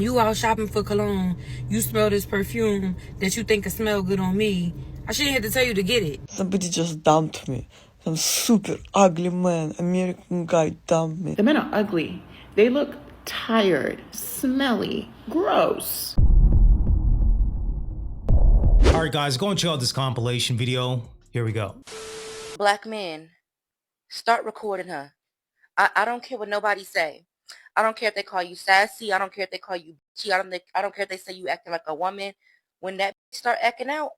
You out shopping for cologne, you smell this perfume that you think can smell good on me. I shouldn't have to tell you to get it. Somebody just dumped me. Some super ugly man, American guy dumped me. The men are ugly. They look tired, smelly, gross. All right, guys, go and check out this compilation video. Here we go. Black men, start recording her. I don't care what nobody say. I don't care if they call you sassy. I don't care if they call you bitchy. I don't care if they say you acting like a woman. When that start acting out,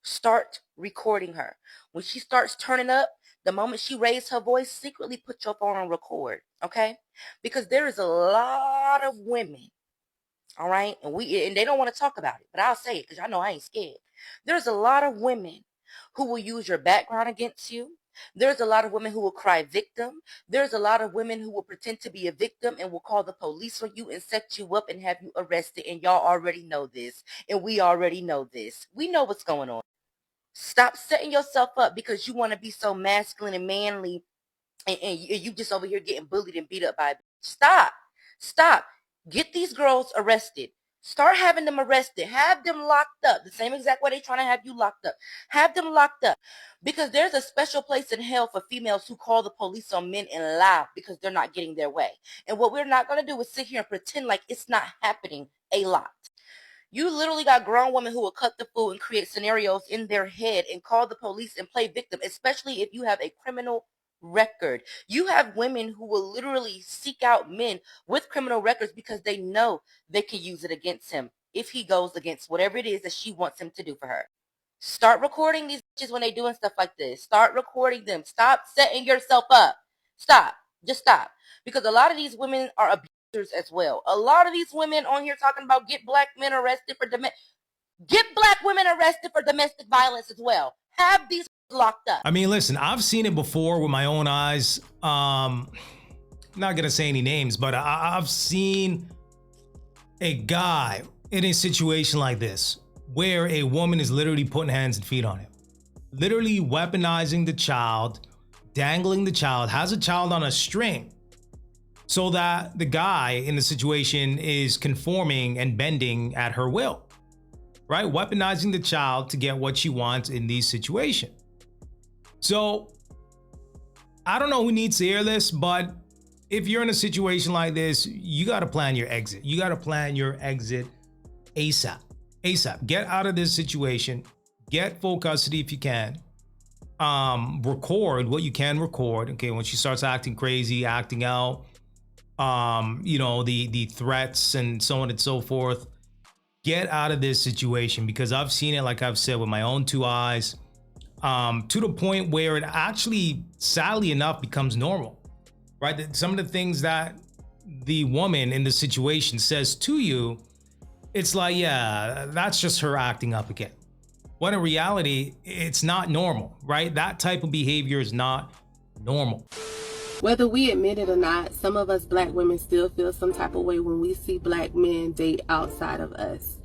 start recording her. When she starts turning up, the moment she raised her voice, secretly put your phone on record, okay? Because there is a lot of women, all right? And they don't want to talk about it, but I'll say it because I know I ain't scared. There's a lot of women who will use your background against you. There's a lot of women who will cry victim. There's a lot of women who will pretend to be a victim and will call the police on you and set you up and have you arrested. And y'all already know this. And we already know this. We know what's going on. Stop setting yourself up because you want to be so masculine and manly and you just over here getting bullied and beat up by a bitch. Stop. Stop. Get these girls arrested. Start having them arrested. Have them locked up. The same exact way they're trying to have you locked up. Have them locked up. Because there's a special place in hell for females who call the police on men and lie because they're not getting their way. And what we're not going to do is sit here and pretend like it's not happening a lot. You literally got grown women who will cut the fool and create scenarios in their head and call the police and play victim, especially if you have a criminal record. You have women who will literally seek out men with criminal records because they know they can use it against him if he goes against whatever it is that she wants him to do for her. Start recording these bitches when they doing stuff like this. Start recording them. Stop setting yourself up. Stop. Just stop. Because a lot of these women are abusers as well. A lot of these women on here talking about get black men arrested for get black women arrested for domestic violence as well. Have these locked up. I mean, listen, I've seen it before with my own eyes. Not gonna say any names, but I've seen a guy in a situation like this where a woman is literally putting hands and feet on him, literally weaponizing the child, dangling the child, has a child on a string so that the guy in the situation is conforming and bending at her will, right? Weaponizing the child to get what she wants in these situations. So I don't know who needs to hear this, but if you're in a situation like this, you got to plan your exit. You got to plan your exit ASAP. ASAP. Get out of this situation. Get full custody if you can. Record what you can record. Okay, when she starts acting crazy, acting out, the threats and so on and so forth. Get out of this situation because I've seen it, like I've said, with my own two eyes. To the point where it actually, sadly enough, becomes normal, right? Some of the things that the woman in the situation says to you, it's like, yeah, that's just her acting up again. When in reality, it's not normal, right? That type of behavior is not normal. Whether we admit it or not, some of us black women still feel some type of way when we see black men date outside of us.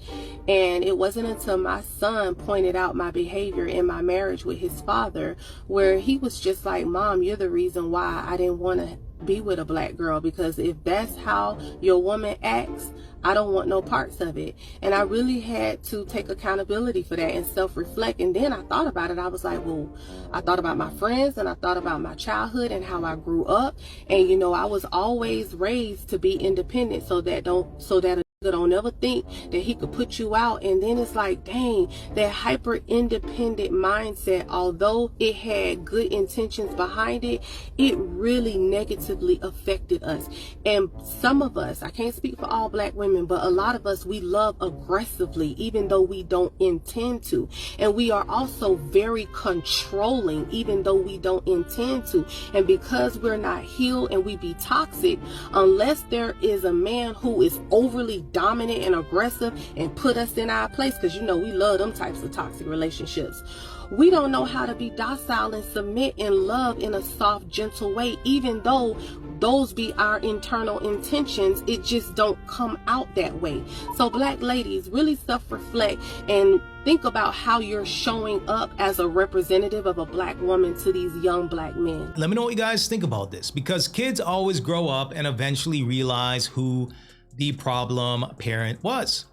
And it wasn't until my son pointed out my behavior in my marriage with his father, where he was just like, Mom, you're the reason why I didn't want to be with a black girl, because if that's how your woman acts, I don't want no parts of it. And I really had to take accountability for that and self-reflect. And then I thought about it. I was like, well, I thought about my friends and I thought about my childhood and how I grew up. And I was always raised to be independent so that don't ever think that he could put you out. And then it's like, dang, that hyper independent mindset, although it had good intentions behind it, it really negatively affected us. And some of us, I can't speak for all black women, but a lot of us, we love aggressively, even though we don't intend to. And we are also very controlling, even though we don't intend to. And because we're not healed and we be toxic, unless there is a man who is overly dominant and aggressive and put us in our place, because we love them types of toxic relationships. We don't know how to be docile and submit and love in a soft, gentle way, even though those be our internal intentions. It just don't come out that way. So black ladies, really self-reflect and think about how you're showing up as a representative of a black woman to these young black men. Let me know what you guys think about this, because kids always grow up and eventually realize who the problem parent was.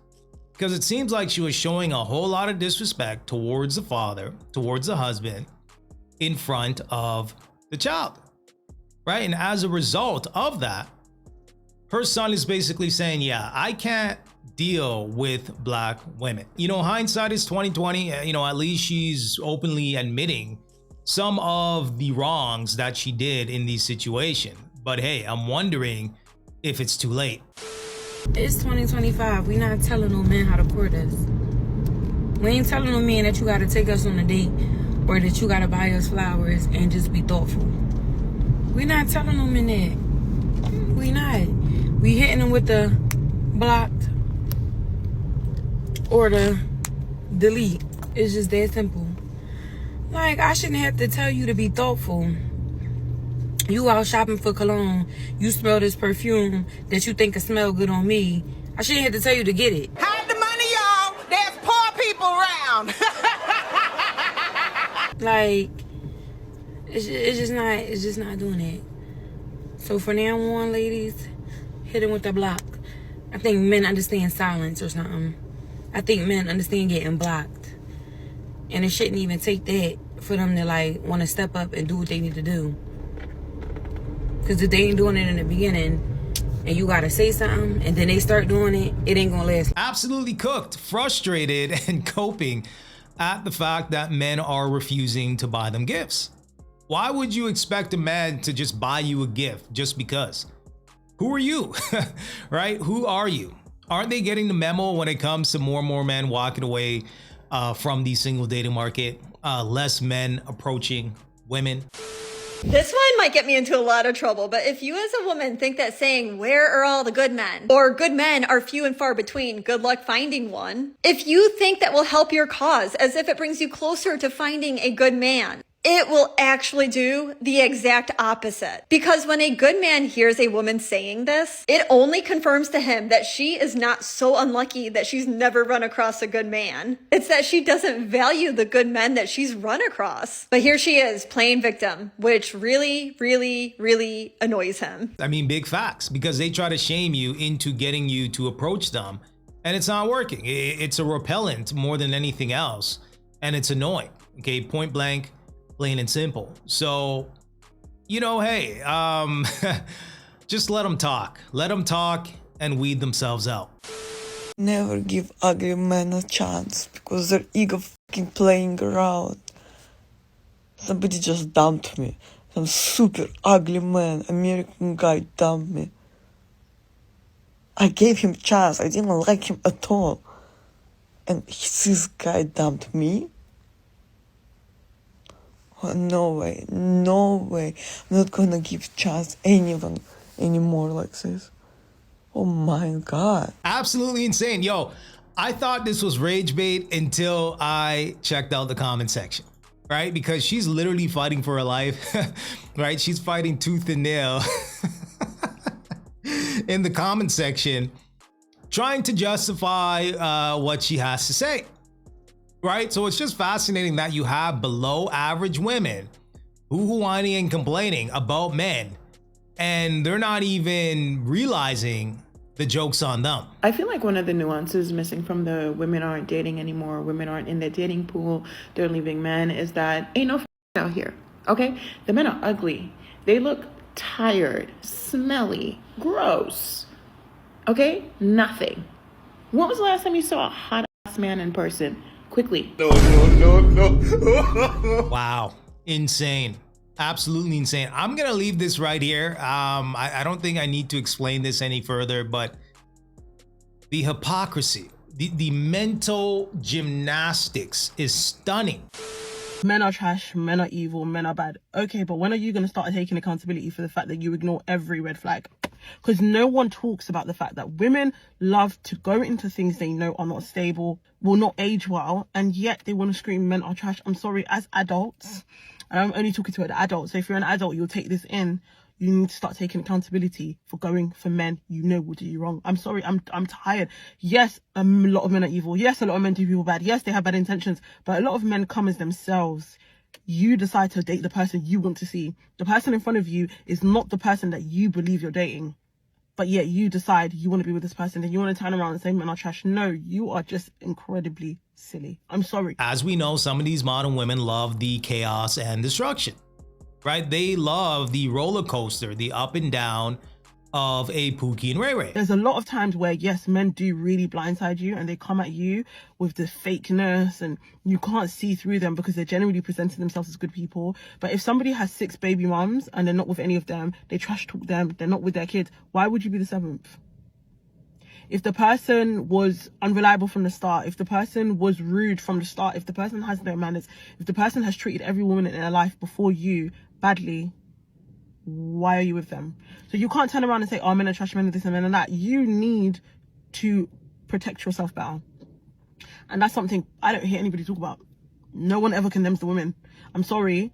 Because it seems like she was showing a whole lot of disrespect towards the father, towards the husband, in front of the child, right? And as a result of that, her son is basically saying, yeah, I can't deal with black women. You know, hindsight is 2020. You know, at least she's openly admitting some of the wrongs that she did in these situations. But hey, I'm wondering if it's too late. It's 2025. We not telling no men how to court us. We ain't telling no men that you gotta take us on a date or that you gotta buy us flowers and just be thoughtful. We not telling no men that. We not. We hitting them with the blocked or the delete. It's just that simple. Like, I shouldn't have to tell you to be thoughtful. You out shopping for cologne. You smell this perfume that you think can smell good on me. I shouldn't have to tell you to get it. Hide the money, y'all. There's poor people around. Like, it's just not doing it. So for now on, ladies, hit him with the block. I think men understand silence or something. I think men understand getting blocked. And it shouldn't even take that for them to like want to step up and do what they need to do. Because if they ain't doing it in the beginning and you got to say something and then they start doing it, it ain't going to last. Absolutely cooked, frustrated, and coping at the fact that men are refusing to buy them gifts. Why would you expect a man to just buy you a gift just because? Who are you? Right? Who are you? Aren't they getting the memo when it comes to more and more men walking away from the single dating market? Less men approaching women. This one might get me into a lot of trouble, but if you as a woman think that saying, "Where are all the good men?" or "good men are few and far between, good luck finding one," if you think that will help your cause as if it brings you closer to finding a good man, it will actually do the exact opposite. Because when a good man hears a woman saying this, it only confirms to him that she is not so unlucky that she's never run across a good man. It's that she doesn't value the good men that she's run across. But here she is playing victim, which really, really, really annoys him. I mean, big facts, because they try to shame you into getting you to approach them, and it's not working. It's a repellent more than anything else, and it's annoying. Okay, point blank. Plain and simple. So, you know, hey, just let them talk. Let them talk and weed themselves out. Never give ugly men a chance because their ego fucking playing around. Somebody just dumped me. Some super ugly man, American guy dumped me. I gave him a chance. I didn't like him at all. And this guy dumped me? Oh, no way, no way. I'm not gonna give chance anyone anymore like this. Oh my God. Absolutely insane. Yo, I thought this was rage bait until I checked out the comment section, right? Because she's literally fighting for her life, right? She's fighting tooth and nail in the comment section, trying to justify what she has to say. Right? So it's just fascinating that you have below average women who whining and complaining about men, and they're not even realizing the joke's on them. I feel like one of the nuances missing from the women aren't dating anymore, women aren't in the dating pool, they're leaving men, is that ain't no out here, okay? The men are ugly. They look tired, smelly, gross, okay? Nothing. When was the last time you saw a hot ass man in person? Quickly. No. Wow. Insane. Absolutely insane. I'm going to leave this right here. I don't think I need to explain this any further, but the hypocrisy, the mental gymnastics is stunning. Men are trash, men are evil, men are bad. Okay, but when are you going to start taking accountability for the fact that you ignore every red flag? Because no one talks about the fact that women love to go into things they know are not stable, will not age well, and yet they want to scream men are trash. I'm sorry, as adults, and I'm only talking to an adult, so if you're an adult, you'll take this in. You need to start taking accountability for going for men you know will do you wrong. I'm sorry, I'm tired. Yes, a lot of men are evil. Yes, a lot of men do people bad. Yes, they have bad intentions, but a lot of men come as themselves. You decide to date the person you want to see. The person in front of you is not the person that you believe you're dating. but yet you decide you want to be with this person and you want to turn around and say men are trash. No, you are just incredibly silly. I'm sorry. As we know, some of these modern women love the chaos and destruction, right? They love the roller coaster, the up and down of a Pookie and Ray Ray. There's a lot of times where, yes, men do really blindside you and they come at you with the fakeness and you can't see through them because they're generally presenting themselves as good people. But if somebody has 6 baby mums and they're not with any of them, they trash talk them, they're not with their kids, why would you be the 7th? If the person was unreliable from the start, if the person was rude from the start, if the person has no manners, if the person has treated every woman in their life before you badly, why are you with them? So you can't turn around and say, oh, men are trash, men are this and men are that. You need to protect yourself better. And that's something I don't hear anybody talk about. No one ever condemns the women. I'm sorry.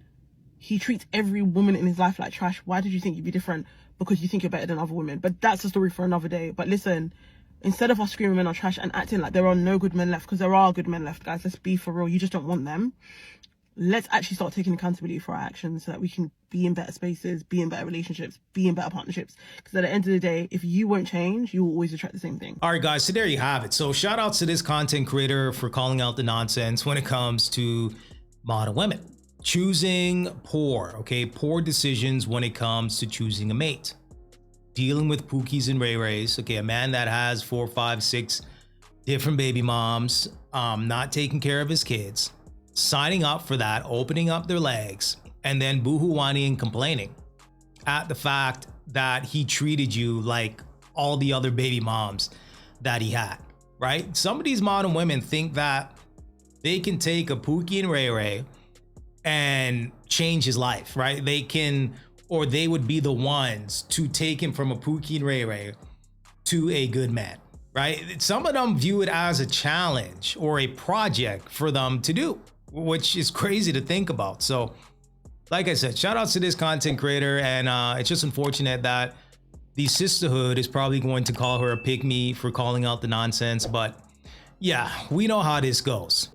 He treats every woman in his life like trash. Why did you think you'd be different? Because you think you're better than other women. But that's a story for another day. But listen, instead of us screaming men are trash and acting like there are no good men left, because there are good men left, guys, let's be for real. You just don't want them. Let's actually start taking accountability for our actions so that we can be in better spaces, be in better relationships, be in better partnerships. Because at the end of the day, if you won't change, you will always attract the same thing. All right, guys, so there you have it. So shout out to this content creator for calling out the nonsense when it comes to modern women. Choosing poor, okay? Poor decisions when it comes to choosing a mate. Dealing with Pookies and Ray Rays, okay? A man that has 4, 5, 6 different baby moms, not taking care of his kids, signing up for that, opening up their legs, and then boohoo-whining and complaining at the fact that he treated you like all the other baby moms that he had, right? Some of these modern women think that they can take a Pookie and Ray Ray and change his life, right? They can, or they would be the ones to take him from a Pookie and Ray Ray to a good man, right? Some of them view it as a challenge or a project for them to do, which is crazy to think about. So like I said, shout out to this content creator. And it's just unfortunate that the sisterhood is probably going to call her a pick me for calling out the nonsense. But yeah, we know how this goes.